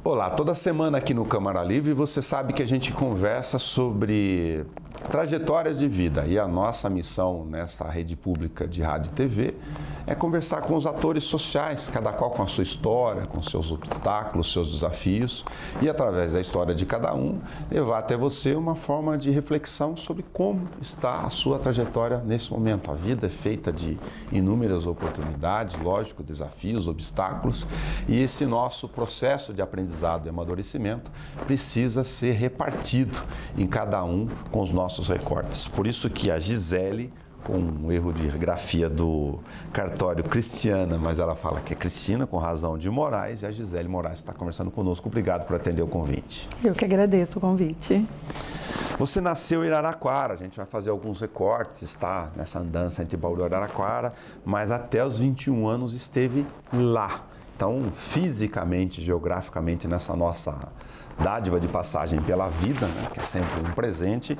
Olá, toda semana aqui no Câmara Livre você sabe que a gente conversa sobre trajetórias de vida e a nossa missão nessa rede pública de rádio e TV é conversar com os atores sociais, cada qual com a sua história, com seus obstáculos, seus desafios e através da história de cada um levar até você uma forma de reflexão sobre como está a sua trajetória nesse momento. A vida é feita de inúmeras oportunidades, lógico, desafios, obstáculos e esse nosso processo de aprendizado e amadurecimento precisa ser repartido em cada um com os nossos recortes. Por isso que a Gisele, com um erro de grafia do cartório Cristiana, mas ela fala que é Cristina, com razão de Moraes, e a Gisele Moraes está conversando conosco. Obrigado por atender o convite. Eu que agradeço o convite. Você nasceu em Araraquara, a gente vai fazer alguns recortes, está nessa andança entre Bauru e Araraquara, mas até os 21 anos esteve lá. Então, fisicamente, geograficamente, nessa nossa dádiva de passagem pela vida, né, que é sempre um presente,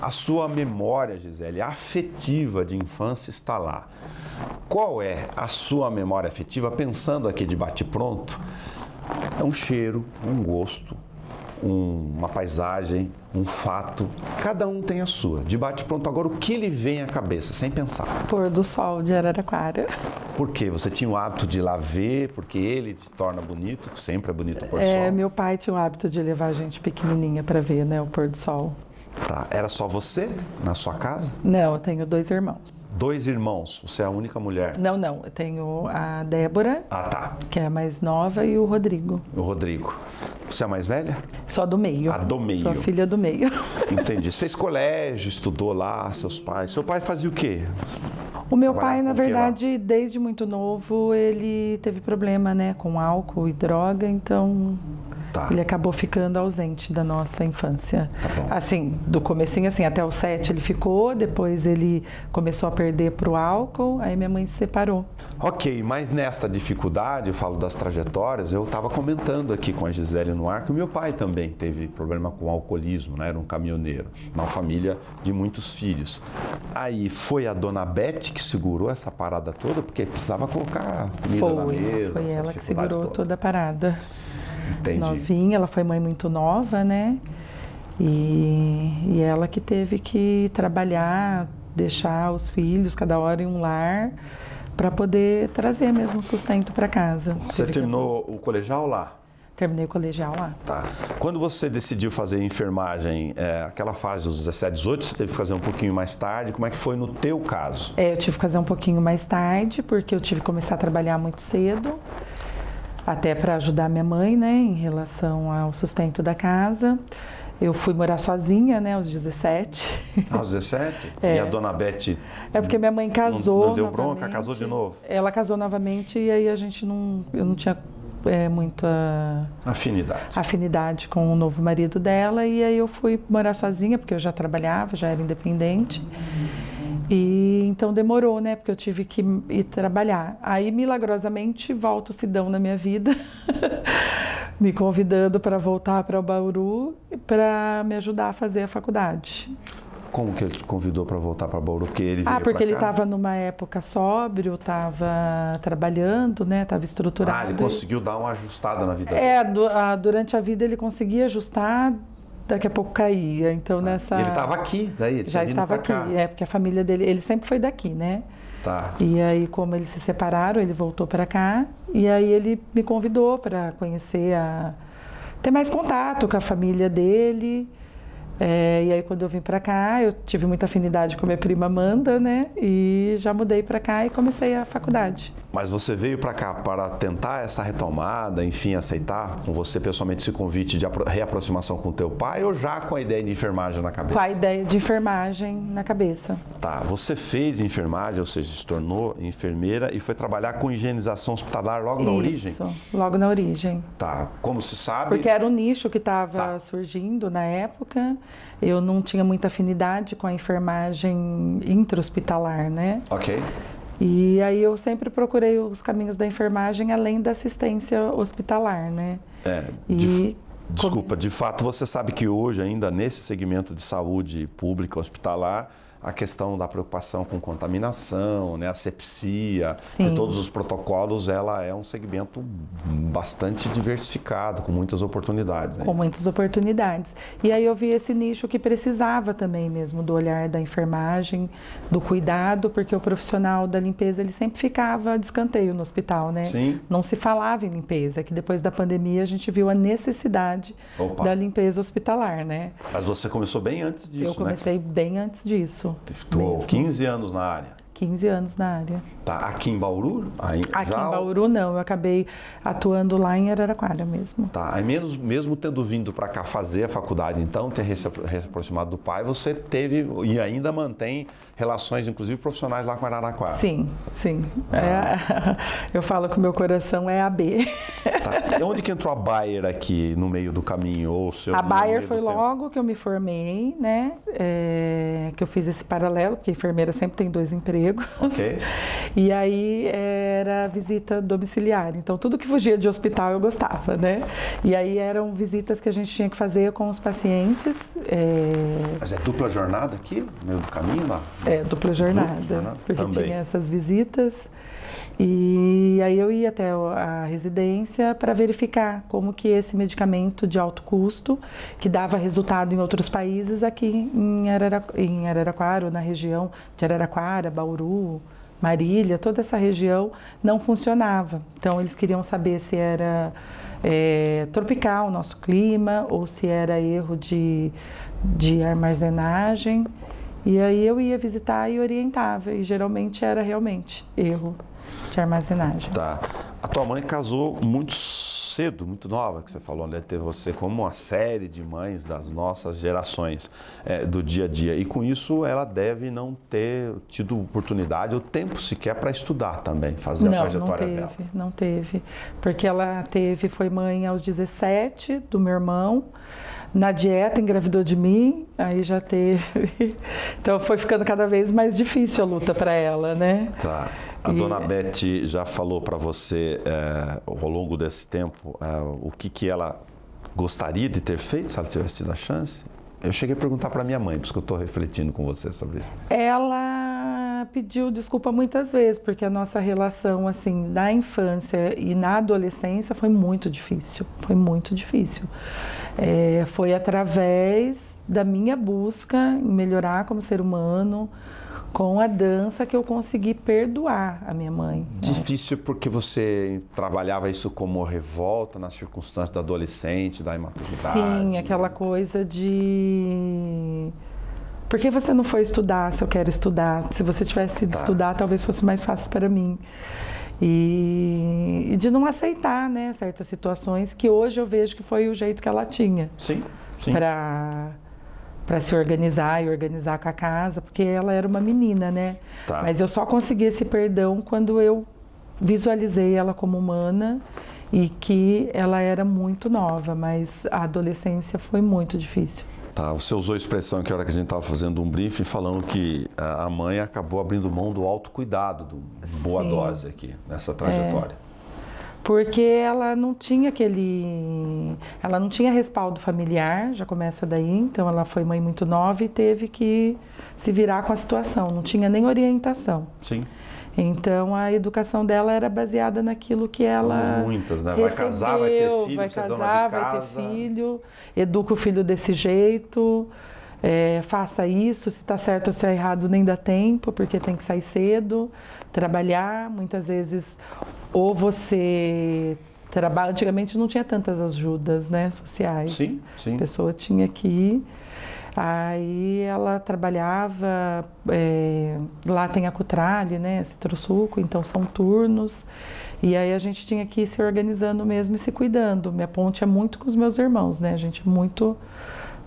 a sua memória, Gisele, afetiva de infância está lá. Qual é a sua memória afetiva, pensando aqui de bate-pronto? É um cheiro, um gosto, uma paisagem, um fato, cada um tem a sua. De bate-pronto, agora o que lhe vem à cabeça, sem pensar? Pôr do sol de Araraquara. Por quê? Você tinha o hábito de ir lá ver, porque ele se torna bonito, sempre é bonito o pôr do sol? Meu pai tinha o hábito de levar a gente pequenininha para ver, né, o pôr do sol. Tá. Era só você na sua casa? Não, eu tenho 2 irmãos. 2 irmãos? Você é a única mulher? Não, eu tenho a Débora, tá. que é a mais nova, e o Rodrigo. O Rodrigo. Você é a mais velha? Só do meio. A do meio. Sou a filha do meio. Entendi. Você fez colégio, estudou lá, seus pais. Seu pai fazia o quê? O meu pai, na verdade, desde muito novo, ele teve problema, né, com álcool e droga, então ele acabou ficando ausente da nossa infância. Tá bom. Assim, do comecinho, assim, até os 7 ele ficou, depois ele começou a perder pro álcool, aí minha mãe se separou. Ok, mas nessa dificuldade, eu falo das trajetórias, eu estava comentando aqui com a Gisele no ar que o meu pai também teve problema com alcoolismo, né, era um caminhoneiro, uma família de muitos filhos. Aí foi a dona Beth que segurou essa parada toda, porque precisava colocar comida na mesa. Foi ela que segurou toda a parada. Entendi. Novinha, ela foi mãe muito nova, né? E ela que teve que trabalhar, deixar os filhos cada hora em um lar para poder trazer mesmo sustento para casa. Você terminou o colegial lá? Terminei o colegial lá. Tá. Quando você decidiu fazer enfermagem, aquela fase dos 17, 18, você teve que fazer um pouquinho mais tarde. Como é que foi no teu caso? Eu tive que fazer um pouquinho mais tarde, porque eu tive que começar a trabalhar muito cedo. Até para ajudar minha mãe, né, em relação ao sustento da casa. Eu fui morar sozinha, né, aos 17. Aos 17? E a dona Beth... É porque minha mãe casou não deu bronca, casou de novo? Ela casou novamente e aí eu não tinha muita afinidade com o novo marido dela. E aí eu fui morar sozinha, porque eu já trabalhava, já era independente. E então demorou, né? Porque eu tive que ir trabalhar. Aí, milagrosamente, volta o Sidão na minha vida, me convidando para voltar para o Bauru para me ajudar a fazer a faculdade. Como que ele te convidou para voltar para Bauru? Porque ele veio porque ele estava numa época sóbrio, estava trabalhando, né? Estava estruturado. Ele conseguiu dar uma ajustada na vida dele. Durante a vida ele conseguia ajustar. Daqui a pouco caía, então nessa... Ele estava aqui, daí ele já estava aqui, porque a família dele, ele sempre foi daqui, né? Tá. E aí, como eles se separaram, ele voltou para cá, e aí ele me convidou para conhecer, ter mais contato com a família dele. E aí, quando eu vim para cá, eu tive muita afinidade com a minha prima Amanda, né? E já mudei para cá e comecei a faculdade. Mas você veio para cá para tentar essa retomada, enfim, aceitar com você pessoalmente esse convite de reaproximação com o teu pai ou já com a ideia de enfermagem na cabeça? Com a ideia de enfermagem na cabeça. Tá, você fez enfermagem, ou seja, se tornou enfermeira e foi trabalhar com higienização hospitalar logo na origem? Isso, logo na origem. Tá, como se sabe... Porque era um nicho que estava surgindo na época. Eu não tinha muita afinidade com a enfermagem intra-hospitalar, né? Ok. E aí eu sempre procurei os caminhos da enfermagem além da assistência hospitalar, né? Desculpa, de fato você sabe que hoje ainda nesse segmento de saúde pública hospitalar, a questão da preocupação com contaminação, né, asepsia, Sim. e todos os protocolos, ela é um segmento bastante diversificado, com muitas oportunidades. Né? Com muitas oportunidades. E aí eu vi esse nicho que precisava também mesmo do olhar da enfermagem, do cuidado, porque o profissional da limpeza, ele sempre ficava de escanteio no hospital, né? Sim. Não se falava em limpeza, que depois da pandemia a gente viu a necessidade da limpeza hospitalar, né? Mas você começou bem antes disso, né? Eu comecei bem antes disso. Ficou 15 anos na área. 15 anos na área. Tá, aqui em Bauru? Aqui em Bauru não, eu acabei atuando lá em Araraquara mesmo. Tá, aí mesmo tendo vindo para cá fazer a faculdade, então, ter se aproximado do pai, você teve e ainda mantém relações, inclusive profissionais lá com Araraquara. Sim, sim. Eu falo que o meu coração é AB. Tá. E onde que entrou a Bayer aqui no meio do caminho? Ou a Bayer foi logo que eu me formei, né? Que eu fiz esse paralelo, porque a enfermeira sempre tem 2 empregos. Ok. E aí era visita domiciliar. Então tudo que fugia de hospital eu gostava, né? E aí eram visitas que a gente tinha que fazer com os pacientes. Mas é dupla jornada aqui, no meio do caminho lá? É, dupla jornada. Porque também tinha essas visitas. E aí eu ia até a residência para verificar como que esse medicamento de alto custo, que dava resultado em outros países, aqui em Araraquara, ou na região de Araraquara, Bauru, Marília, toda essa região não funcionava. Então eles queriam saber se era tropical o nosso clima ou se era erro de armazenagem. E aí eu ia visitar e orientava, e geralmente era realmente erro de armazenagem. Tá. A tua mãe casou muito cedo, muito nova, que você falou, né? Ter você como uma série de mães das nossas gerações do dia a dia. E com isso ela deve não ter tido oportunidade ou tempo sequer para estudar também, fazer a trajetória dela. Não teve. Porque ela foi mãe aos 17 do meu irmão. Na dieta, engravidou de mim, aí já teve. Então foi ficando cada vez mais difícil a luta para ela, né? Tá. A dona Beth já falou para você, ao longo desse tempo, o que ela gostaria de ter feito se ela tivesse tido a chance? Eu cheguei a perguntar para minha mãe, por isso que eu estou refletindo com você sobre isso. Ela pediu desculpa muitas vezes, porque a nossa relação, assim, na infância e na adolescência foi muito difícil. Foi muito difícil. Foi através da minha busca em melhorar como ser humano, com a dança, que eu consegui perdoar a minha mãe. Difícil porque você trabalhava isso como revolta nas circunstâncias do adolescente, da imaturidade? Sim, aquela coisa de... Por que você não foi estudar se eu quero estudar? Se você tivesse ido estudar, talvez fosse mais fácil para mim. E de não aceitar, né, certas situações que hoje eu vejo que foi o jeito que ela tinha. Sim, sim. Para se organizar e organizar com a casa, porque ela era uma menina, né? Tá. Mas eu só consegui esse perdão quando eu visualizei ela como humana e que ela era muito nova, mas a adolescência foi muito difícil. Tá, você usou a expressão que a hora que a gente estava fazendo um briefing, falando que a mãe acabou abrindo mão do autocuidado, do boa dose aqui, nessa trajetória. Porque ela não tinha ela não tinha respaldo familiar, já começa daí, então ela foi mãe muito nova e teve que se virar com a situação, não tinha nem orientação. Sim. Então a educação dela era baseada naquilo que ela muitas, né? recebeu, vai casar, vai ter filho, vai ser casar, dona de vai casa. ter filho, educa o filho desse jeito, faça isso, se está certo ou se é errado nem dá tempo, porque tem que sair cedo, trabalhar, muitas vezes, ou você trabalha, antigamente não tinha tantas ajudas, né, sociais. Sim, sim. A pessoa tinha que ir. Aí ela trabalhava, lá tem a Cutrale, né, Citrosuco, então são turnos, e aí a gente tinha que ir se organizando mesmo e se cuidando. Minha ponte é muito com os meus irmãos, né, a gente é muito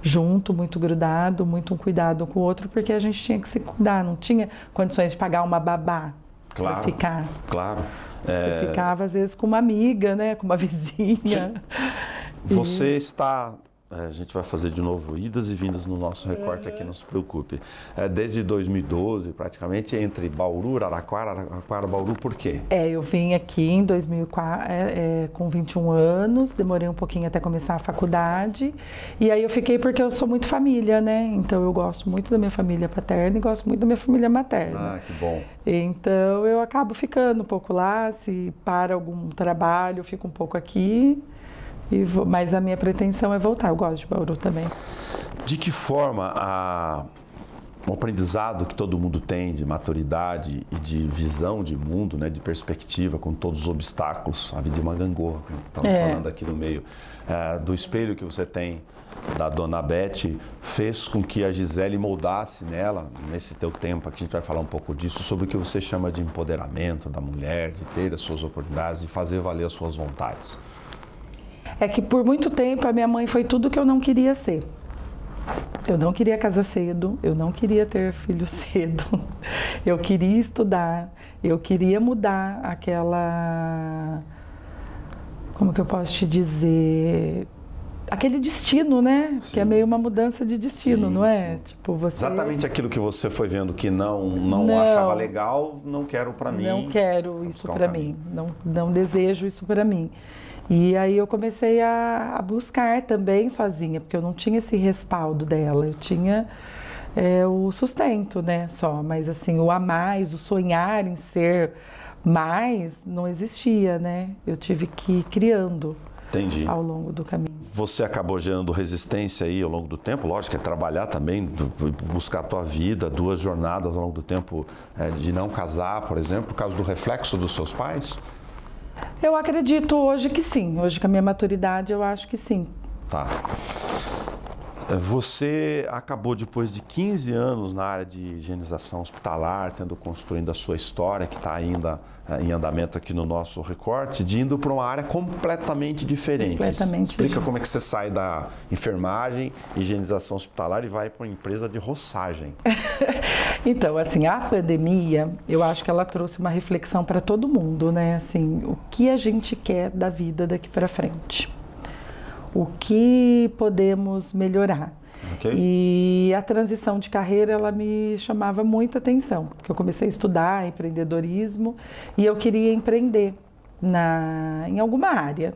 junto, muito grudado, muito um cuidado com o outro, porque a gente tinha que se cuidar, não tinha condições de pagar uma babá para ficar. Claro. Você ficava às vezes com uma amiga, né, com uma vizinha. Você está a gente vai fazer de novo idas e vindas no nosso recorte aqui, não se preocupe. Desde 2012, praticamente, entre Bauru, Araraquara, Bauru, por quê? Eu vim aqui em 2004, com 21 anos, demorei um pouquinho até começar a faculdade, e aí eu fiquei porque eu sou muito família, né? Então eu gosto muito da minha família paterna e gosto muito da minha família materna. Ah, que bom. Então eu acabo ficando um pouco lá, se para algum trabalho, eu fico um pouco aqui. Mas a minha pretensão é voltar, eu gosto de Bauru também. De que forma o aprendizado que todo mundo tem de maturidade e de visão de mundo, né, de perspectiva, com todos os obstáculos, a vida de uma gangorra, estamos falando aqui no meio, do espelho que você tem da dona Beth, fez com que a Gisele moldasse nela, nesse teu tempo aqui, a gente vai falar um pouco disso, sobre o que você chama de empoderamento da mulher, de ter as suas oportunidades, de fazer valer as suas vontades. É que por muito tempo a minha mãe foi tudo que eu não queria ser. Eu não queria casar cedo, eu não queria ter filho cedo, eu queria estudar, eu queria mudar aquela... Como que eu posso te dizer? Aquele destino, né? Sim. Que é meio uma mudança de destino, sim, não é? Sim. Tipo, você... Exatamente aquilo que você foi vendo que não achava legal, não quero para mim. Não quero isso para mim, não desejo isso para mim. E aí eu comecei a buscar também sozinha, porque eu não tinha esse respaldo dela, eu tinha o sustento, né, só. Mas assim, o a mais, o sonhar em ser mais, não existia, né? Eu tive que ir criando. Entendi. Ao longo do caminho. Você acabou gerando resistência aí ao longo do tempo, lógico, é trabalhar também, buscar a tua vida, 2 jornadas ao longo do tempo, de não casar, por exemplo, por causa do reflexo dos seus pais? Eu acredito hoje que sim, hoje com a minha maturidade eu acho que sim. Tá. Você acabou depois de 15 anos na área de higienização hospitalar, construindo a sua história, que está ainda em andamento aqui no nosso recorte, de indo para uma área completamente diferente. Explica como é que você sai da enfermagem, higienização hospitalar e vai para uma empresa de roçagem. Então, assim, a pandemia, eu acho que ela trouxe uma reflexão para todo mundo, né? Assim, o que a gente quer da vida daqui para frente? O que podemos melhorar? Okay. E a transição de carreira, ela me chamava muita atenção, porque eu comecei a estudar empreendedorismo e eu queria empreender em alguma área.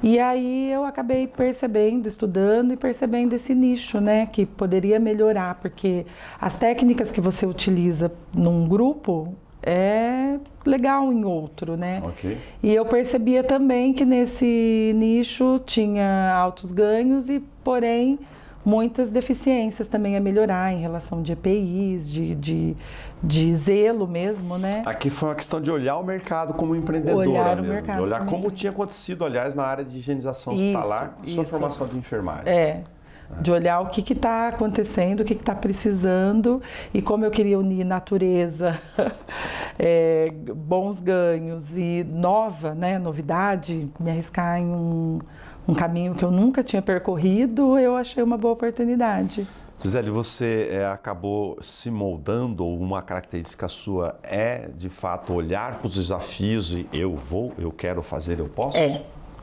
E aí eu acabei percebendo, estudando e percebendo esse nicho, né, que poderia melhorar, porque as técnicas que você utiliza num grupo é legal em outro, né? Okay. E eu percebia também que nesse nicho tinha altos ganhos e, porém, muitas deficiências também a melhorar em relação de EPIs, de zelo mesmo, né? Aqui foi uma questão de olhar o mercado como empreendedora mesmo, de olhar como tinha acontecido, aliás, na área de higienização hospitalar, com sua formação de enfermagem. De olhar o que está acontecendo, o que está precisando e como eu queria unir natureza, bons ganhos e novidade, me arriscar em um caminho que eu nunca tinha percorrido, eu achei uma boa oportunidade. Gisele, você acabou se moldando, ou uma característica sua é, de fato, olhar para os desafios e eu quero fazer, eu posso?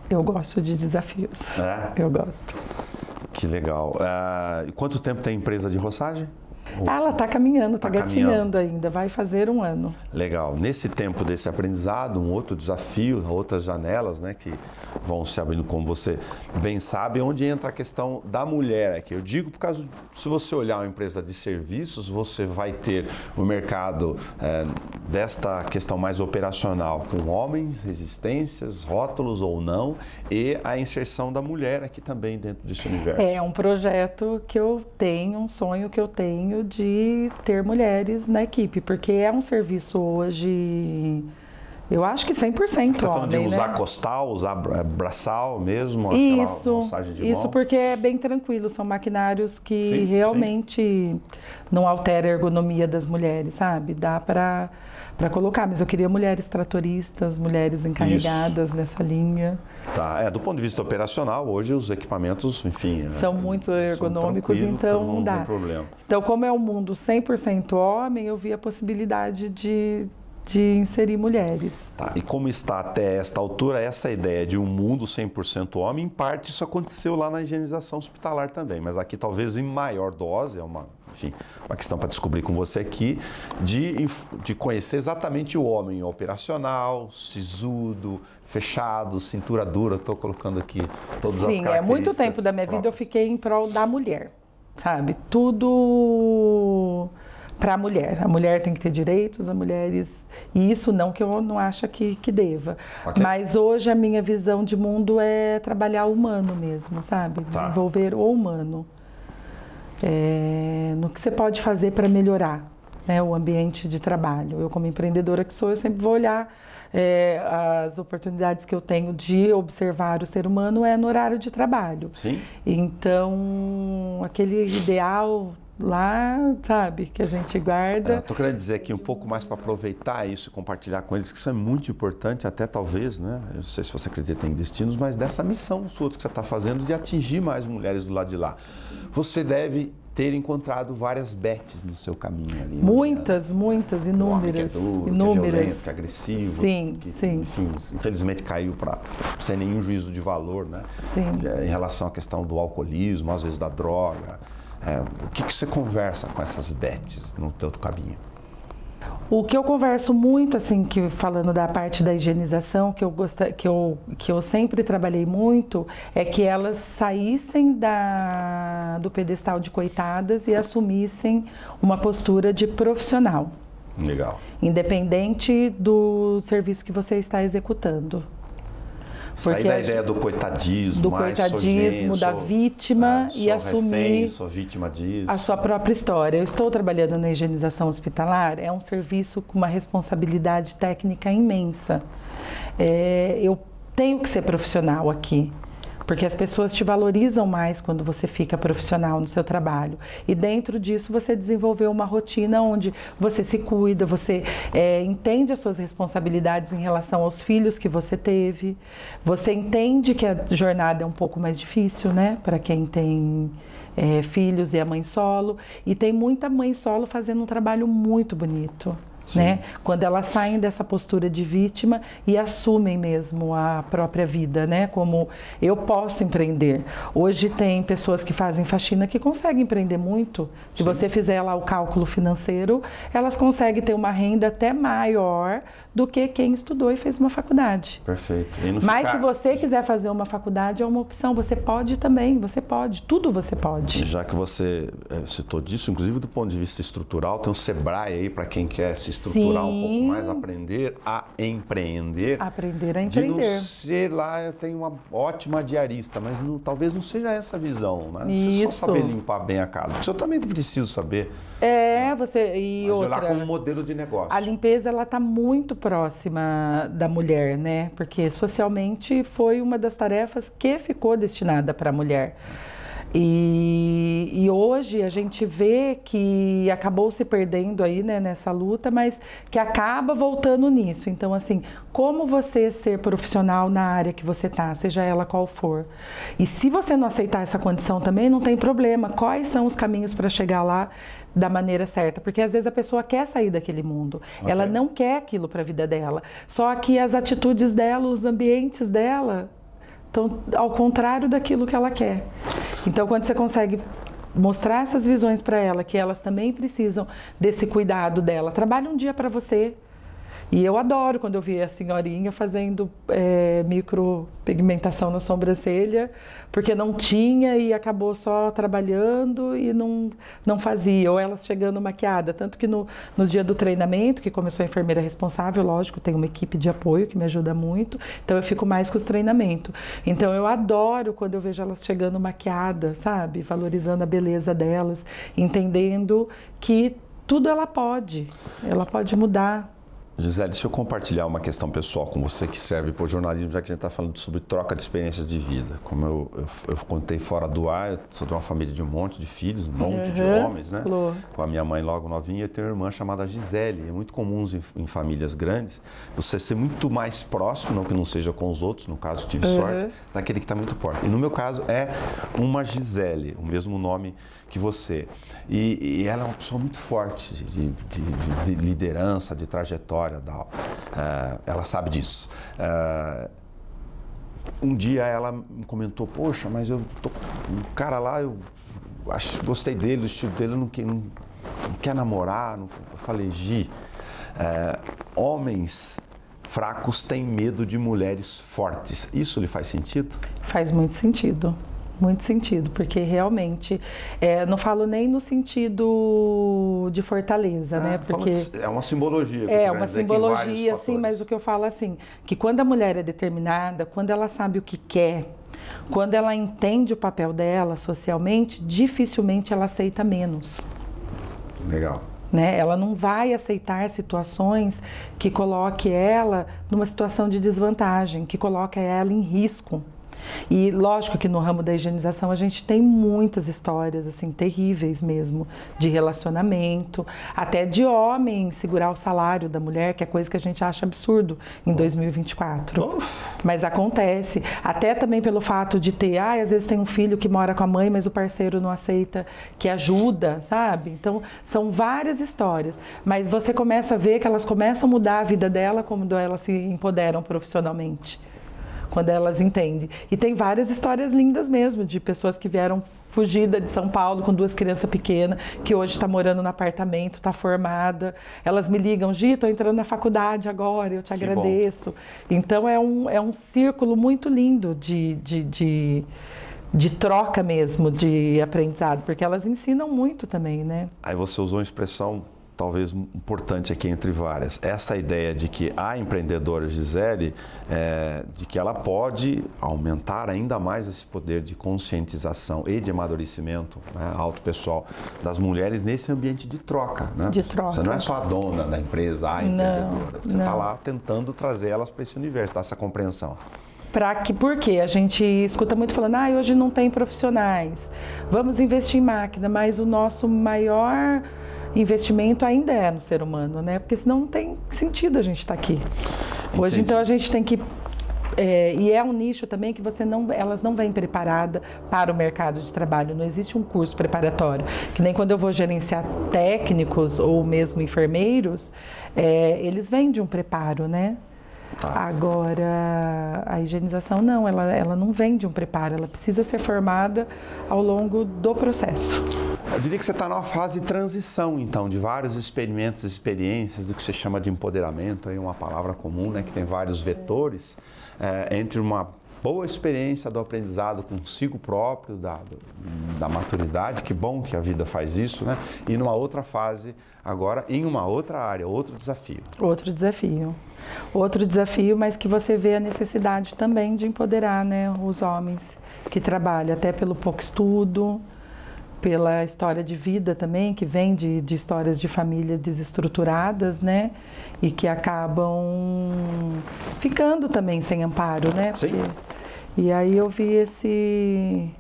Eu gosto de desafios. Eu gosto. Que legal. Quanto tempo tem a empresa de roçagem? Ela está caminhando, está gatinhando ainda, vai fazer 1 ano. Legal. Nesse tempo desse aprendizado, um outro desafio, outras janelas, né, que vão se abrindo, como você bem sabe, onde entra a questão da mulher aqui. Eu digo por causa, se você olhar uma empresa de serviços, você vai ter o mercado desta questão mais operacional, com homens, resistências, rótulos ou não, e a inserção da mulher aqui também dentro desse universo. É um projeto que eu tenho, um sonho que eu tenho de ter mulheres na equipe, porque é um serviço hoje, eu acho que 100% homem, tá falando de usar, né? Costal, usar braçal mesmo? Isso porque é bem tranquilo, são maquinários que realmente não altera a ergonomia das mulheres, sabe? Dá para colocar, mas eu queria mulheres tratoristas, mulheres encarregadas nessa linha. Tá, do ponto de vista operacional, hoje os equipamentos, enfim... São muito ergonômicos, então não dá. Tem problema. Então, como é um mundo 100% homem, eu vi a possibilidade de de inserir mulheres. Tá. E como está até esta altura essa ideia de um mundo 100% homem, em parte isso aconteceu lá na higienização hospitalar também, mas aqui talvez em maior dose, é uma questão para descobrir com você aqui, de conhecer exatamente o homem operacional, sisudo, fechado, cintura dura, estou colocando aqui todas as características. Sim, muito tempo da minha vida eu fiquei em prol da mulher, sabe? Tudo para a mulher tem que ter direitos, as mulheres... E isso não que eu não acho que deva. Okay. Mas hoje a minha visão de mundo é trabalhar o humano mesmo, sabe? Desenvolver o humano. No que você pode fazer para melhorar, né, o ambiente de trabalho. Eu, como empreendedora que sou, eu sempre vou olhar as oportunidades que eu tenho de observar o ser humano no horário de trabalho. Sim. Então, aquele ideal... lá, sabe, que a gente guarda. Estou querendo dizer aqui um pouco mais para aproveitar isso e compartilhar com eles, que isso é muito importante, até talvez, né? Eu não sei se você acredita em destinos, mas dessa missão sua que você está fazendo de atingir mais mulheres do lado de lá. Você deve ter encontrado várias Beths no seu caminho ali. Muitas, inúmeras. O homem que é duro, inúmeras. Que é violento, que é agressivo. Sim, sim. Enfim, infelizmente caiu sem nenhum juízo de valor, né? Sim. Em relação à questão do alcoolismo, às vezes da droga. O que você conversa com essas Beths no teu caminho? O que eu converso muito, assim, falando da parte da higienização, que eu sempre trabalhei muito, é que elas saíssem do pedestal de coitadas e assumissem uma postura de profissional. Legal. Independente do serviço que você está executando. Sair da ideia do coitadismo, da vítima e assumir sou vítima disso. A sua própria história. Eu estou trabalhando na higienização hospitalar, é um serviço com uma responsabilidade técnica imensa. Eu tenho que ser profissional aqui, porque as pessoas te valorizam mais quando você fica profissional no seu trabalho. E dentro disso você desenvolveu uma rotina onde você se cuida, você entende as suas responsabilidades em relação aos filhos que você teve. Você entende que a jornada é um pouco mais difícil, né? Para quem tem filhos e a mãe solo. E tem muita mãe solo fazendo um trabalho muito bonito. Né? Quando elas saem dessa postura de vítima e assumem mesmo a própria vida, né? Como eu posso empreender. Hoje tem pessoas que fazem faxina que conseguem empreender muito. Se você fizer lá o cálculo financeiro, elas conseguem ter uma renda até maior do que quem estudou e fez uma faculdade. Perfeito. Mas se você quiser fazer uma faculdade, é uma opção. Você pode também, você pode. Tudo você pode. Já que você citou disso, inclusive do ponto de vista estrutural, tem o Sebrae aí para quem quer se estruturar um pouco mais, aprender a empreender. Aprender a empreender. De não ser lá, eu tenho uma ótima diarista, mas talvez não seja essa a visão, né? Não precisa só saber limpar bem a casa. Porque eu também preciso saber. Mas olhar como modelo de negócio. A limpeza, ela está muito próxima da mulher, né? Porque socialmente foi uma das tarefas que ficou destinada para a mulher. E hoje a gente vê que acabou se perdendo aí, né, nessa luta, mas que acaba voltando nisso. Então, assim, como você ser profissional na área que você tá, seja ela qual for. E se você não aceitar essa condição também, não tem problema. Quais são os caminhos para chegar lá da maneira certa? Porque às vezes a pessoa quer sair daquele mundo. Okay. Ela não quer aquilo para a vida dela. Só que as atitudes dela, os ambientes dela, estão ao contrário daquilo que ela quer. Então, quando você consegue mostrar essas visões para ela, que elas também precisam desse cuidado dela, trabalha um dia para você. E eu adoro quando eu vi a senhorinha fazendo micropigmentação na sobrancelha, porque não tinha e acabou só trabalhando e não fazia. Ou elas chegando maquiada. Tanto que no dia do treinamento, que começou a enfermeira responsável, lógico, tem uma equipe de apoio que me ajuda muito, então eu fico mais com os treinamentos. Então eu adoro quando eu vejo elas chegando maquiada, sabe? Valorizando a beleza delas, entendendo que tudo ela pode mudar. Gisele, deixa eu compartilhar uma questão pessoal com você que serve para o jornalismo, já que a gente está falando sobre troca de experiências de vida. Como eu contei fora do ar, eu sou de uma família de um monte de filhos, um monte de homens, né? Com a minha mãe logo novinha, eu tenho uma irmã chamada Gisele. É muito comum em famílias grandes você ser muito mais próximo, não que não seja com os outros, no caso que tive sorte, daquele que está muito próximo. E no meu caso é uma Gisele, o mesmo nome que você. E ela é uma pessoa muito forte de liderança, de trajetória. história, ela sabe disso. Um dia ela me comentou, poxa, mas o cara lá, eu gostei dele, do estilo dele, não quer namorar. Eu falei, Gi, homens fracos têm medo de mulheres fortes. Isso lhe faz sentido? Faz muito sentido. Muito sentido, porque realmente, não falo nem no sentido de fortaleza, né? Porque é uma simbologia. É uma simbologia, sim, mas o que eu falo assim, que quando a mulher é determinada, quando ela sabe o que quer, quando ela entende o papel dela socialmente, dificilmente ela aceita menos. Legal. Né? Ela não vai aceitar situações que coloque ela numa situação de desvantagem, que coloque ela em risco. E lógico que no ramo da higienização a gente tem muitas histórias assim terríveis mesmo, de relacionamento, até de homem segurar o salário da mulher, que é coisa que a gente acha absurdo em 2024. Mas acontece, até também pelo fato de ter, às vezes tem um filho que mora com a mãe, mas o parceiro não aceita que ajuda, sabe? Então são várias histórias, mas você começa a ver que elas começam a mudar a vida dela quando elas se empoderam profissionalmente. Quando elas entendem. E tem várias histórias lindas mesmo, de pessoas que vieram fugida de São Paulo com 2 crianças pequenas, que hoje está morando no apartamento, está formada. Elas me ligam, Gi, estou entrando na faculdade agora, eu te agradeço. Então é um círculo muito lindo de troca mesmo, de aprendizado, porque elas ensinam muito também, né? Aí você usou uma expressão talvez importante aqui entre várias, essa ideia de que a empreendedora Gisele, de que ela pode aumentar ainda mais esse poder de conscientização e de amadurecimento, né, autopessoal das mulheres nesse ambiente de troca, né? De troca. Você não é só a dona da empresa, a empreendedora, você está lá tentando trazer elas para esse universo, essa compreensão. Porque a gente escuta muito falando, hoje não tem profissionais, vamos investir em máquina, mas o nosso maior investimento ainda é no ser humano, né? Porque senão não tem sentido a gente estar aqui. Hoje, então, a gente tem que... e é um nicho também que elas não vêm preparadas para o mercado de trabalho. Não existe um curso preparatório. Que nem quando eu vou gerenciar técnicos ou mesmo enfermeiros, eles vêm de um preparo, né? Agora, a higienização não, ela não vem de um preparo, ela precisa ser formada ao longo do processo. Eu diria que você está numa fase de transição, então, de vários experimentos, experiências, do que você chama de empoderamento, aí uma palavra comum, né, que tem vários vetores, entre uma boa experiência do aprendizado consigo próprio, da maturidade, que bom que a vida faz isso, né? E numa outra fase, agora, em uma outra área, outro desafio. Outro desafio, mas que você vê a necessidade também de empoderar, né, os homens que trabalham, até pelo pouco estudo, pela história de vida também, que vem de histórias de famílias desestruturadas, né? E que acabam ficando também sem amparo, né? Sim. E aí eu vi esse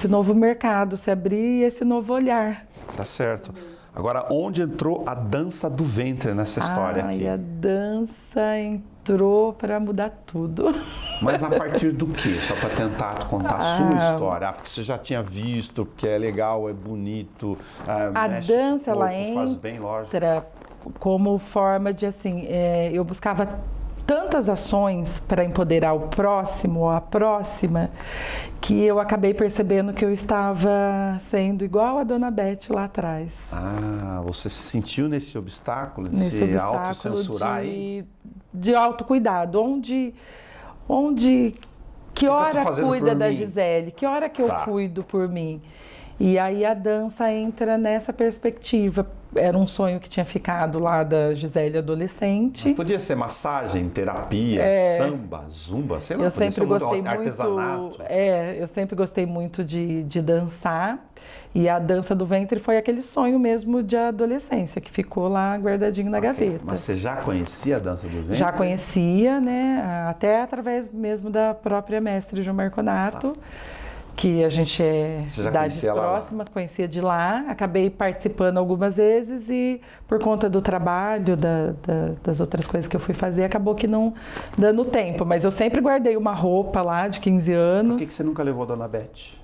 novo mercado se abrir e esse novo olhar. Tá certo. Agora, onde entrou a dança do ventre nessa história aqui? A dança entrou para mudar tudo. Mas a partir do quê? Só para tentar contar a sua história. Porque você já tinha visto, porque é legal, é bonito. A dança, ela faz bem, lógico. entra como forma de, assim, eu buscava tantas ações para empoderar o próximo ou a próxima, que eu acabei percebendo que eu estava sendo igual a Dona Beth lá atrás. Você se sentiu nesse obstáculo de se autocensurar aí? De autocuidado, que hora cuida da Gisele, que hora que eu cuido por mim. E aí a dança entra nessa perspectiva. Era um sonho que tinha ficado lá da Gisele adolescente. Mas podia ser massagem, terapia, samba, zumba, sei lá. Eu sempre gostei artesanato. muito. Eu sempre gostei muito de dançar. E a dança do ventre foi aquele sonho mesmo de adolescência, que ficou lá guardadinho na gaveta. Mas você já conhecia a dança do ventre? Já conhecia, né? Até através mesmo da própria mestre João Marconato. Que a gente é cidade próxima, conhecia de lá, acabei participando algumas vezes e por conta do trabalho, das outras coisas que eu fui fazer, acabou que não dando tempo, mas eu sempre guardei uma roupa lá de 15 anos. Por que você nunca levou a Dona Beth?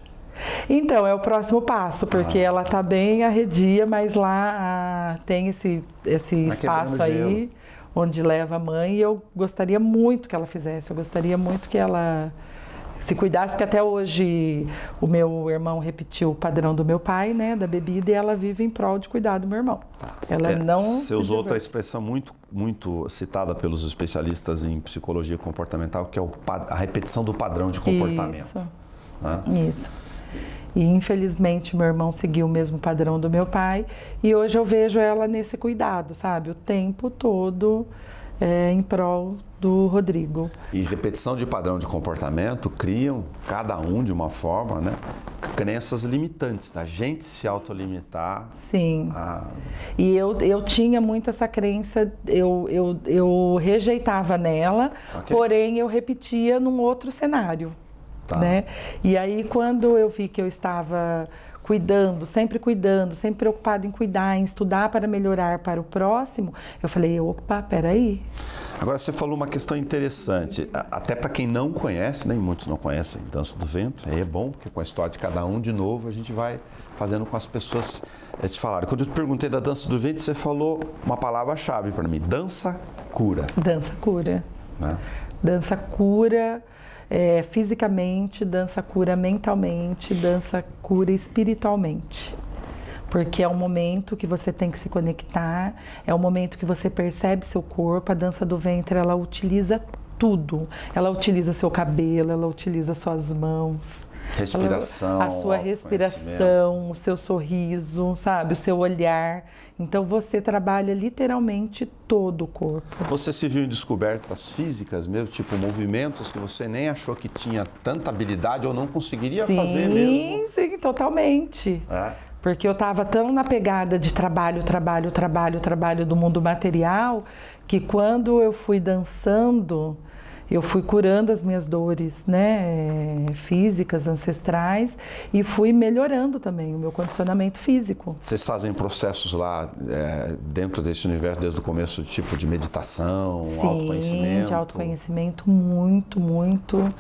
Então, é o próximo passo, porque ela tá bem arredia, mas lá tem esse espaço aí onde leva a mãe, e eu gostaria muito que ela fizesse, eu gostaria muito que ela se cuidasse, porque até hoje o meu irmão repetiu o padrão do meu pai, né, da bebida, e ela vive em prol de cuidar do meu irmão. Ela não Você usou outra expressão muito citada pelos especialistas em psicologia comportamental, que é a repetição do padrão de comportamento. Isso, né? Isso. E infelizmente meu irmão seguiu o mesmo padrão do meu pai, e hoje eu vejo ela nesse cuidado, sabe, o tempo todo em prol do Rodrigo. E repetição de padrão de comportamento criam, cada um de uma forma, né, crenças limitantes, da gente se autolimitar. Sim. E eu tinha muito essa crença, eu rejeitava nela, porém eu repetia num outro cenário. Tá. Né? E aí quando eu vi que eu estava cuidando, sempre preocupada em cuidar, em estudar para melhorar para o próximo, eu falei, opa, peraí. Agora você falou uma questão interessante, até para quem não conhece, né, e muitos não conhecem Dança do Ventre, aí é bom, porque com a história de cada um, de novo, a gente vai fazendo com as pessoas te falarem. Quando eu te perguntei da Dança do Ventre, você falou uma palavra-chave para mim, dança cura. Dança cura. Né? Dança cura fisicamente, dança cura mentalmente, dança cura espiritualmente. Porque é um momento que você tem que se conectar, é um momento que você percebe seu corpo. A dança do ventre, ela utiliza tudo. Ela utiliza seu cabelo, ela utiliza suas mãos. Respiração. A sua respiração, o seu sorriso, sabe? O seu olhar. Então você trabalha literalmente todo o corpo. Você se viu em descobertas físicas mesmo, tipo movimentos que você nem achou que tinha tanta habilidade ou não conseguiria fazer mesmo? Sim, totalmente. Porque eu estava tão na pegada de trabalho do mundo material, que quando eu fui dançando, eu fui curando as minhas dores, né, físicas, ancestrais, e fui melhorando também o meu condicionamento físico. Vocês fazem processos lá dentro desse universo desde o começo, tipo de meditação, autoconhecimento? Sim, de autoconhecimento, muito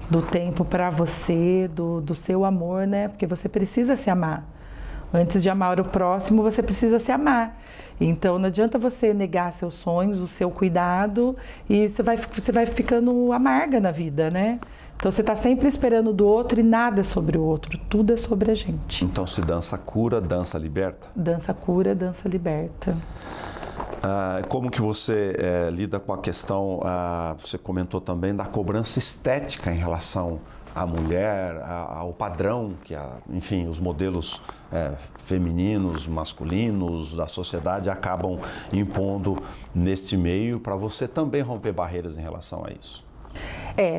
do tempo para você, do seu amor, né, porque você precisa se amar. Antes de amar o próximo, você precisa se amar. Então, não adianta você negar seus sonhos, o seu cuidado, e você vai ficando amarga na vida, né? Então, você está sempre esperando do outro e nada é sobre o outro, tudo é sobre a gente. Então, se dança cura, dança liberta? Dança cura, dança liberta. Como que você lida com a questão, você comentou também, da cobrança estética em relação à mulher, ao padrão que, enfim, os modelos femininos, masculinos da sociedade acabam impondo neste meio, para você também romper barreiras em relação a isso?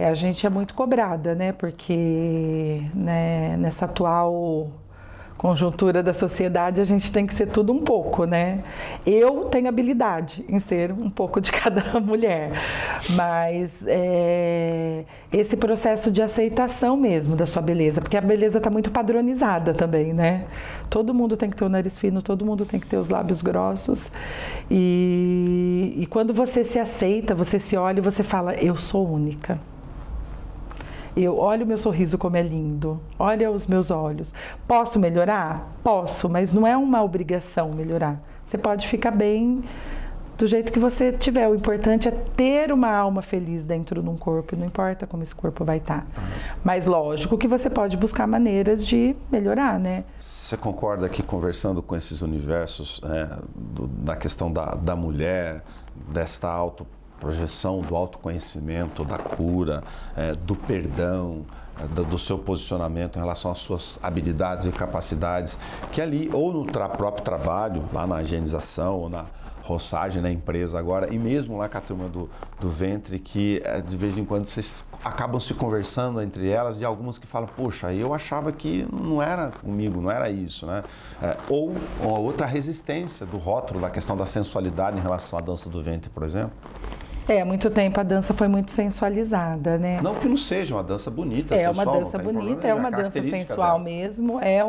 A gente é muito cobrada, né? Porque nessa atual conjuntura da sociedade, a gente tem que ser tudo um pouco, né? Eu tenho habilidade em ser um pouco de cada mulher, mas esse processo de aceitação mesmo da sua beleza, porque a beleza está muito padronizada também, né? Todo mundo tem que ter o nariz fino, todo mundo tem que ter os lábios grossos, e quando você se aceita, você se olha e você fala, eu sou única. Olha o meu sorriso como é lindo, olha os meus olhos. Posso melhorar? Posso, mas não é uma obrigação melhorar. Você pode ficar bem do jeito que você tiver. O importante é ter uma alma feliz dentro de um corpo, não importa como esse corpo vai estar. Mas lógico que você pode buscar maneiras de melhorar, né? Você concorda que conversando com esses universos, da questão da mulher, desta projeção do autoconhecimento, da cura, do perdão, do seu posicionamento em relação às suas habilidades e capacidades, que ali, ou no próprio trabalho, lá na higienização, ou na roçagem, na empresa agora, e mesmo lá com a turma do ventre, que de vez em quando vocês acabam se conversando entre elas, e algumas que falam, poxa, eu achava que não era comigo, não era isso, né? Ou outra resistência do rótulo, da questão da sensualidade em relação à dança do ventre, por exemplo. Há muito tempo a dança foi muito sensualizada, né? Não que não seja uma dança bonita, sensual. É uma dança bonita, é uma dança sensual mesmo. É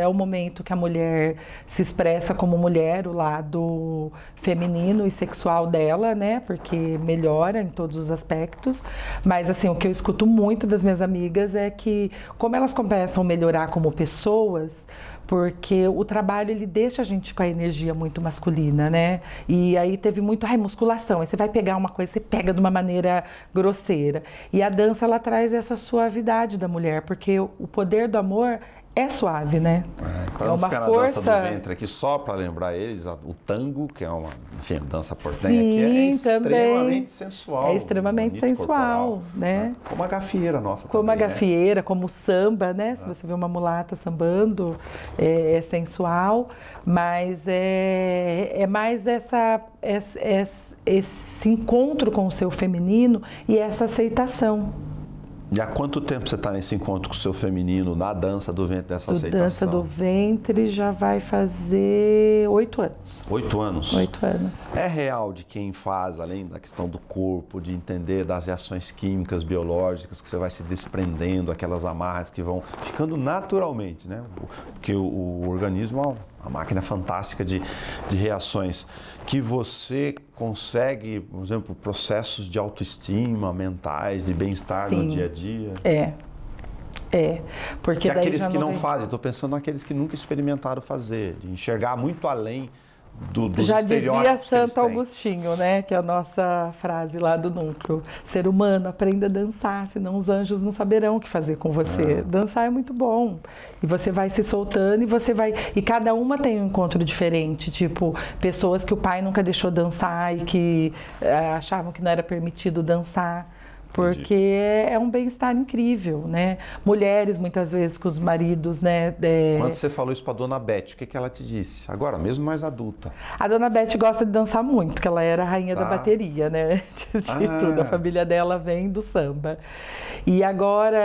o momento que a mulher se expressa como mulher, o lado feminino e sexual dela, né? Porque melhora em todos os aspectos. Mas, assim, o que eu escuto muito das minhas amigas é que, como elas começam a melhorar como pessoas, porque o trabalho ele deixa a gente com a energia muito masculina, né? E aí teve muito, musculação, aí você vai pegar uma coisa, você pega de uma maneira grosseira. E a dança, ela traz essa suavidade da mulher, porque o poder do amor é suave, né? Para não ficar na dança do ventre aqui, só para lembrar eles, o tango, que é uma dança portenha, que é extremamente sensual. É extremamente sensual, corporal, né? Como a gafieira nossa como também, a gafieira, como o samba, né? Se você vê uma mulata sambando, é sensual, mas é mais esse encontro com o seu feminino e essa aceitação. E há quanto tempo você está nesse encontro com o seu feminino, na dança do ventre, dessa aceitação? Dança do ventre já vai fazer 8 anos. 8 anos? 8 anos. É real de quem faz, além da questão do corpo, de entender das reações químicas, biológicas, que você vai se desprendendo, aquelas amarras que vão ficando naturalmente, né? Porque o organismo é uma máquina fantástica de reações, que você consegue, por exemplo, processos de autoestima, mentais, de bem-estar no dia a dia? Porque que aqueles que não fazem, estou pensando naqueles que nunca experimentaram fazer, de enxergar muito além dos já estereótipos. Já dizia Santo Agostinho, né, que é a nossa frase lá do núcleo: ser humano, aprenda a dançar, senão os anjos não saberão o que fazer com você. Dançar é muito bom. E você vai se soltando e cada uma tem um encontro diferente, tipo, pessoas que o pai nunca deixou dançar e que achavam que não era permitido dançar. Porque é um bem-estar incrível, né? Mulheres, muitas vezes, com os maridos, né? Quando você falou isso para a dona Beth, o que ela te disse? Agora, mesmo mais adulta. A dona Beth gosta de dançar muito, porque ela era a rainha da bateria, né? De tudo. A família dela vem do samba. E agora,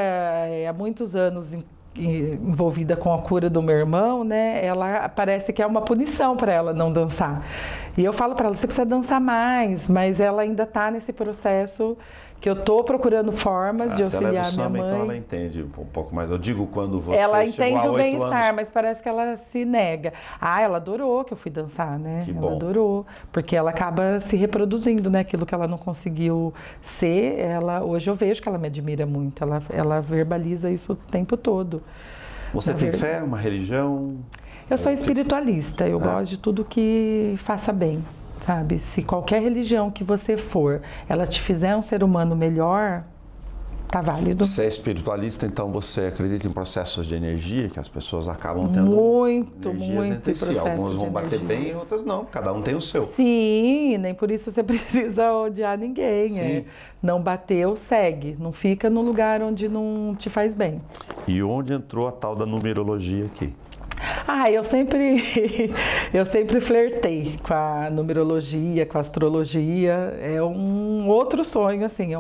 há muitos anos envolvida com a cura do meu irmão, né? Ela parece que é uma punição para ela não dançar. E eu falo para ela: você precisa dançar mais, mas ela ainda está nesse processo que eu estou procurando formas de auxiliar minha mãe. Se ela é do samba, então ela entende um pouco mais. Eu digo, quando você ela chegou entende a 8 o bem-estar, anos... mas parece que ela se nega. Ela adorou que eu fui dançar, né? Que ela bom. Adorou, porque ela acaba se reproduzindo, né? Aquilo que ela não conseguiu ser, hoje eu vejo que ela me admira muito. Ela verbaliza isso o tempo todo. Você tem fé, uma religião? Eu sou espiritualista, eu gosto de tudo que faça bem, sabe? Se qualquer religião que você for, ela te fizer um ser humano melhor, tá válido. Você é espiritualista, então você acredita em processos de energia, que as pessoas acabam tendo energias entre si. Algumas vão bater bem, outras não. Cada um tem o seu. Sim, nem por isso você precisa odiar ninguém. Não bateu, segue. Não fica no lugar onde não te faz bem. E onde entrou a tal da numerologia aqui? Eu sempre flertei com a numerologia, com a astrologia. É um outro sonho, assim, é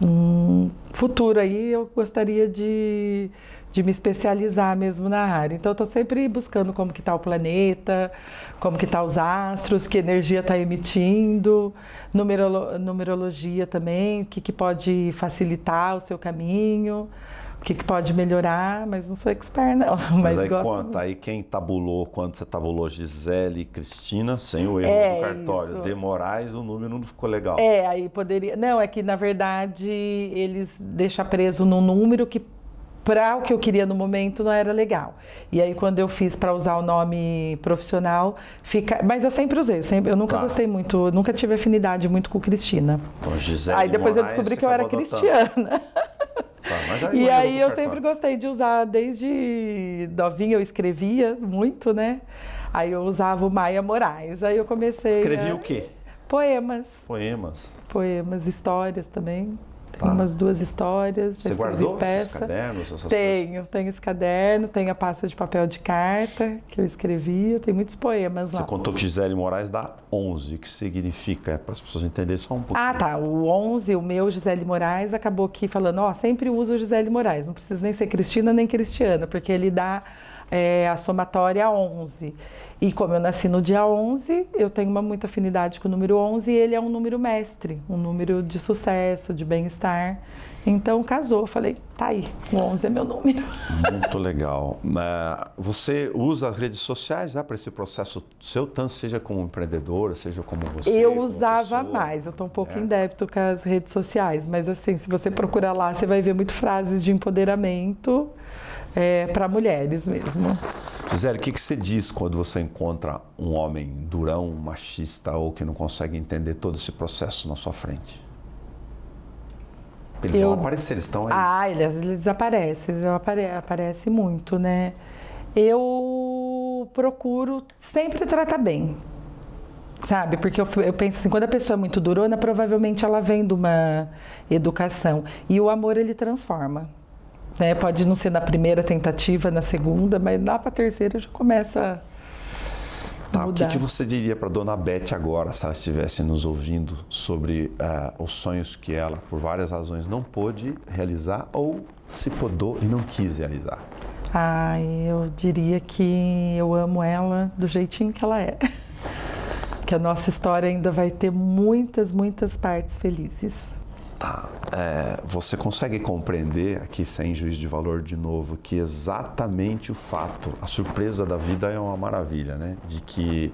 um futuro aí. Eu gostaria de me especializar mesmo na área. Então, eu estou sempre buscando como que está o planeta, como que está os astros, que energia está emitindo, numerologia também, o que pode facilitar o seu caminho, o que pode melhorar, mas não sou expert, não. Mas aí conta, aí quem tabulou, quando você tabulou Gisele e Cristina, sem o erro do cartório, de Moraes, o número não ficou legal. Aí poderia... Não, é que na verdade eles deixam preso num número que para o que eu queria no momento não era legal. E aí quando eu fiz para usar o nome profissional, mas eu sempre usei, eu nunca gostei muito, nunca tive afinidade muito com Cristina. Então, Gisele aí depois Moraes, eu descobri que eu era cristiana. E aí eu sempre gostei de usar, desde novinha eu escrevia muito, né? Aí eu usava o Maia Moraes, aí eu comecei... Escrevia o quê? Poemas. Poemas, histórias também. Tem umas 2 histórias. Você guardou esses cadernos? Tenho esse caderno, tenho a pasta de papel de carta que eu escrevia, tem muitos poemas lá. Você contou que Gisele Moraes dá 11, o que significa? Para as pessoas entenderem só um pouquinho. O 11, o meu Gisele Moraes, acabou aqui falando, sempre uso Gisele Moraes, não precisa nem ser Cristina nem Cristiana, porque ele dá a somatória 11. E como eu nasci no dia 11, eu tenho muita afinidade com o número 11 e ele é um número mestre, um número de sucesso, de bem-estar. Então casou, falei, tá aí, o 11 é meu número. Muito legal. Você usa as redes sociais para esse processo seu, tanto seja como empreendedora, seja como você? Eu usava mais, eu estou um pouco em débito com as redes sociais, mas assim, se você procurar lá, você vai ver muito frases de empoderamento, para mulheres mesmo. Gisele, o que você diz quando você encontra um homem durão, machista ou que não consegue entender todo esse processo na sua frente? Eles vão aparecer, eles estão aí. Eles aparecem, aparece muito, né? Eu procuro sempre tratar bem, sabe? Porque eu penso assim, quando a pessoa é muito durona, provavelmente ela vem de uma educação. E o amor, ele transforma. Né? Pode não ser na primeira tentativa, na segunda, mas lá para a terceira já começa a mudar. O que você diria para dona Beth agora, se ela estivesse nos ouvindo, sobre os sonhos que ela, por várias razões, não pôde realizar ou se podou e não quis realizar? Eu diria que eu amo ela do jeitinho que ela é. Que a nossa história ainda vai ter muitas, muitas partes felizes. Tá. Você consegue compreender, aqui sem juízo de valor de novo, que exatamente o fato, a surpresa da vida é uma maravilha, né? De que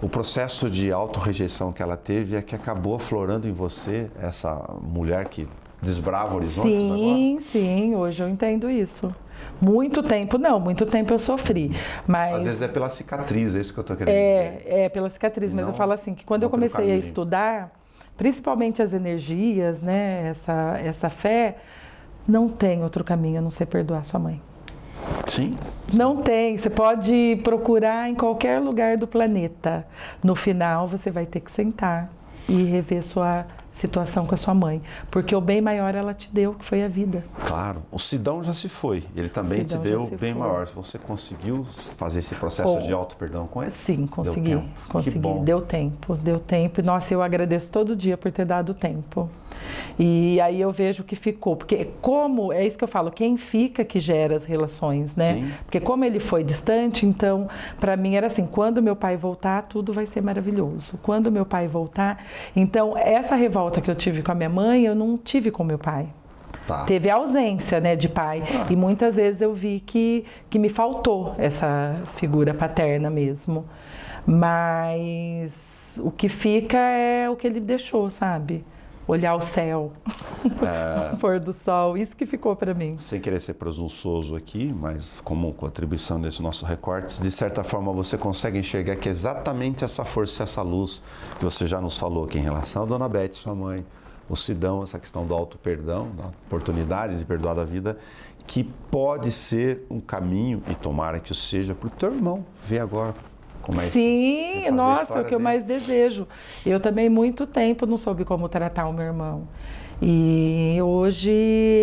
o processo de autorrejeição que ela teve é que acabou aflorando em você essa mulher que desbrava horizontes agora? Sim, hoje eu entendo isso. Muito tempo eu sofri, mas... Às vezes é pela cicatriz, é isso que eu estou querendo dizer. É pela cicatriz, mas eu falo assim, que quando eu comecei a estudar, principalmente as energias, né, essa fé, não tem outro caminho a não ser perdoar sua mãe. Sim. Não tem, você pode procurar em qualquer lugar do planeta. No final, você vai ter que sentar e rever sua situação com a sua mãe, porque o bem maior ela te deu, que foi a vida. Claro, o Sidão já se foi, ele também te deu o bem maior. Você conseguiu fazer esse processo de auto-perdão com ele? Sim, consegui, deu tempo, nossa, eu agradeço todo dia por ter dado tempo. E aí eu vejo que ficou, porque como, é isso que eu falo, quem fica que gera as relações, né? Sim. Porque como ele foi distante, então, para mim era assim, quando meu pai voltar, tudo vai ser maravilhoso. Quando meu pai voltar, então, essa revolta que eu tive com a minha mãe, eu não tive com meu pai. Tá. Teve ausência, né, de pai. E muitas vezes eu vi que me faltou essa figura paterna mesmo. Mas o que fica é o que ele deixou, sabe? Olhar o céu, o pôr do sol, isso que ficou para mim. Sem querer ser presunçoso aqui, mas como contribuição nesse nosso recorte, de certa forma você consegue enxergar que exatamente essa força, essa luz que você já nos falou aqui em relação a dona Beth, sua mãe, o Sidão, essa questão do auto-perdão, da oportunidade de perdoar da vida, que pode ser um caminho, e tomara que o seja, para o teu irmão ver agora. Sim, nossa, o que eu mais desejo. Eu também muito tempo não soube como tratar o meu irmão. E hoje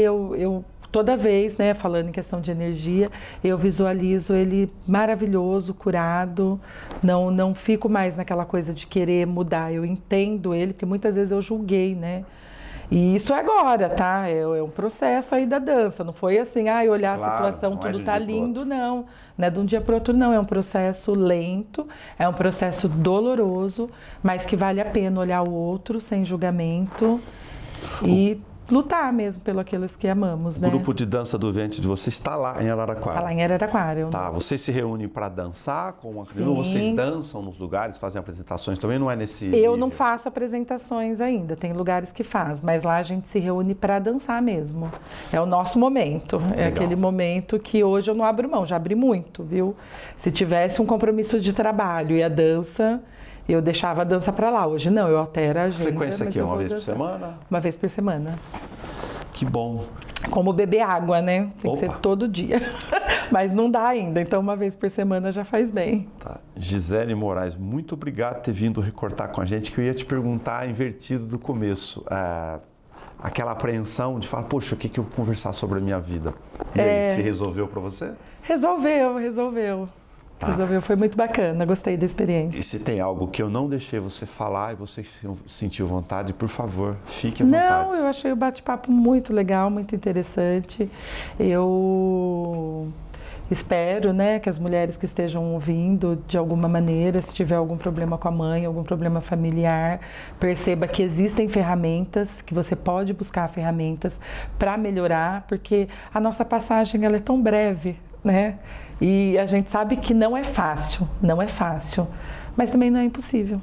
eu toda vez, né, falando em questão de energia, eu visualizo ele maravilhoso, curado. Não fico mais naquela coisa de querer mudar. Eu entendo ele, porque muitas vezes eu julguei, né? E isso é agora, tá? É um processo aí da dança. Não foi assim, olhar a situação, tudo tá lindo, não. Não é de um dia para o outro, não. É um processo lento, é um processo doloroso, mas que vale a pena olhar o outro sem julgamento e lutar mesmo pelo aqueles que amamos, né? O grupo de dança do Ventre de você está lá em Araraquara? Está lá em Araraquara. Tá, vocês se reúnem para dançar com uma criança? Ou vocês dançam nos lugares, fazem apresentações? Também não é nesse nível? Não faço apresentações ainda, tem lugares que faz, mas lá a gente se reúne para dançar mesmo. É o nosso momento, é aquele momento que hoje eu não abro mão, já abri muito, viu? Se tivesse um compromisso de trabalho e a dança... Eu deixava a dança para lá. Hoje não, eu altero a agenda. Frequência aqui, uma vez por semana? Uma vez por semana. Que bom. Como beber água, né? Tem que ser todo dia. Mas não dá ainda, então uma vez por semana já faz bem. Tá. Gisele Moraes, muito obrigado por ter vindo recortar com a gente, que eu ia te perguntar invertido do começo. Aquela apreensão de falar, poxa, o que eu vou conversar sobre a minha vida? E aí, se resolveu para você? Resolveu. Tá. Foi muito bacana, gostei da experiência. E se tem algo que eu não deixei você falar e você sentiu vontade, por favor, fique à vontade. Não, eu achei o bate-papo muito legal, muito interessante. Eu espero, né, que as mulheres que estejam ouvindo, de alguma maneira, se tiver algum problema com a mãe, algum problema familiar, perceba que existem ferramentas, que você pode buscar ferramentas para melhorar, porque a nossa passagem ela é tão breve, né? E a gente sabe que não é fácil, mas também não é impossível.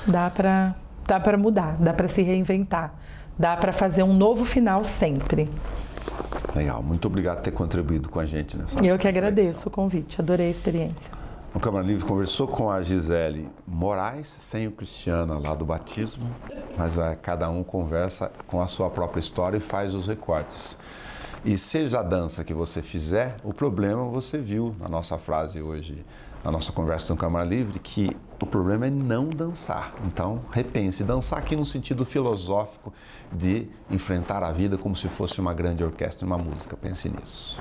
Dá para mudar, dá para se reinventar, dá para fazer um novo final sempre. Legal, muito obrigado por ter contribuído com a gente nessa Eu que agradeço o convite, adorei a experiência. O Câmara Livre conversou com a Gisele Moraes, sem o Cristiana lá do batismo, mas cada um conversa com a sua própria história e faz os recortes. E seja a dança que você fizer, o problema você viu na nossa frase hoje, na nossa conversa no Câmara Livre, que o problema é não dançar. Então, repense, dançar aqui no sentido filosófico de enfrentar a vida como se fosse uma grande orquestra e uma música. Pense nisso.